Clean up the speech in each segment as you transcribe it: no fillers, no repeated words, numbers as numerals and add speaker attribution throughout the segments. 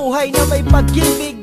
Speaker 1: buhay na may pag-ibig.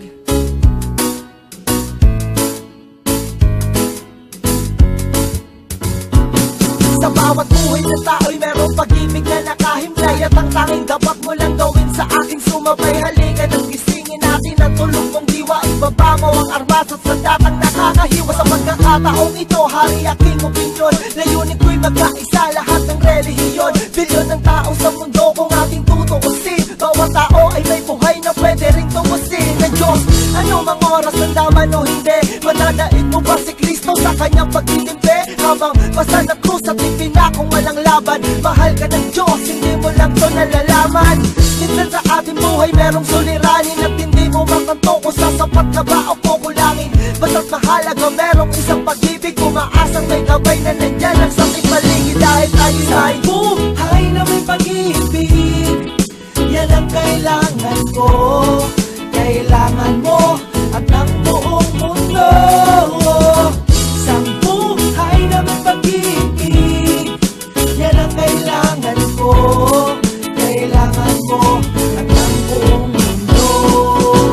Speaker 1: Sa bawat buhay ng tao'y merong pag-ibig na nakahimlay, at ang tanging dapat mo lang gawin sa aking sumabay. Halika nang gisingin natin ang tulog mong diwa, ibaba mo ang armas at sandatang nakakahiwa. Sa pagkakataong ito, hari aking opinyon, layunin ko'y magkaisa lahat ng relihiyon. Bilyon ng tao sa mundo kung ating tutuusin, bawat tao ay may buhay na pwede ring tumusin ng Diyos. Ano mang oras nandaman o hindi, mananaig mo ba si Kristo sa kanyang pagtitimpi? Habang basta na krus at ipinakong walang laban, mahal ka ng Diyos, hindi mo lang to nalalaman. Minsan sa ating buhay merong suliranin at hindi mo makanto kung sasapat ka ba o kukulangin. Basta't mahalaga merong isang pag-ibig, umaasang may gabay na nandyan ang sakit paligid. Dahil tayo ay buhay na may pag-ibig, yan ang kailangan ko, kailangan mo at ng buong mundo. Isang buhay na may pag-ibig, yan ang kailangan ko, kailangan mo at ng buong mundo.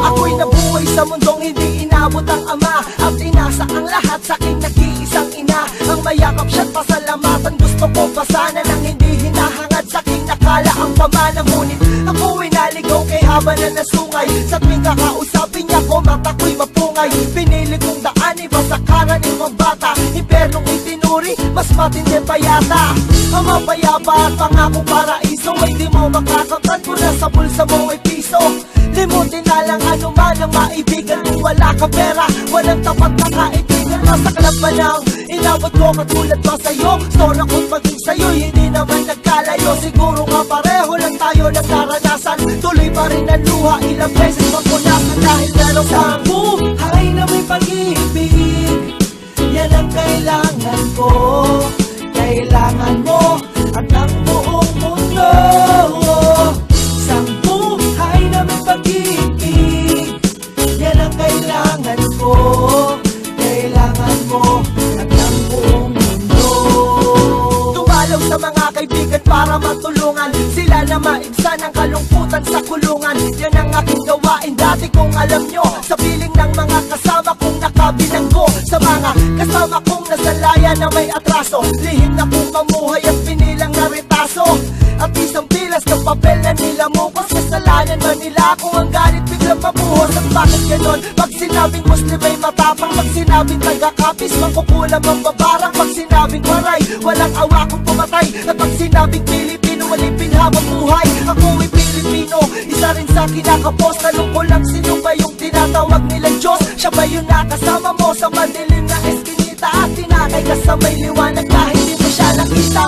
Speaker 1: Ako'y nabuhay sa mundong hindi inabot ang ama at inasa ang lahat sa aking nag-iisang ina. Ang mayakap siya't pasalamatan, gusto ko pa sana nang hindi hinahangad sa aking nakala ang pamana. Ngunit ako'y naligaw kay haba na nasungay, sa tuwing kakausapin niya ko mata ko'y mapungay. Pinili kong daan iba sa karaniwang bata, impernong itinuri mas matindi pa yata. Ang mapayapa at pangakong paraiso ay di mo makakamtan kung nasa bulsa mo ay piso. Limutin na lang anuman ang maibigan kung wala ka pera, walang tapat na kaibigan. Nasa club pa lang inabot ko katulad ba sa'yo, store ako't maging sa'yo, hindi naman nagkalayo. Siguro nga pareho lang tayo ng naranasan, tuloy pa rin ang luha, ilang beses magpunasan. Dahil meron kang buhay na may pag-ibig, yan ang kailangan ko, kailangan mo at ng buong mundo. Isang buhay na may pag-ibig, yan ang kailangan ko, kailangan mo at ng buong mundo. Tumalaw sa mga kaibigan para matulungan sila na maibsan ang kalungkutan sa kulungan. Yan ang aking gawain dati kung alam nyo, sa piling ng mga kasama kong nakabilanggo. Sa mga kasama kong nasalaya na may atraso, lihim na kong mamuhay at pinilang na retaso. At isang pilas ng papel na nilamukos, kasalanan man nila kung ang galit biglang mabuhos. At bakit ganon? Pag sinabing Muslim ay matapang, pag sinabing taga-kapis makukulam ang babarang, pag sinabing waray walang awa kong pumatay, at pag sinabing Pilipino walang pinhabang buhay. Ako ay Pilipino, isa rin sa kinakapos. Tanong ko lang, sino ba yung tinatawag nilang Diyos? Siya ba yung nakasama mo sa madilim na eskinita at tinakay ka sa may liwanag kahit hindi mo siya nakita?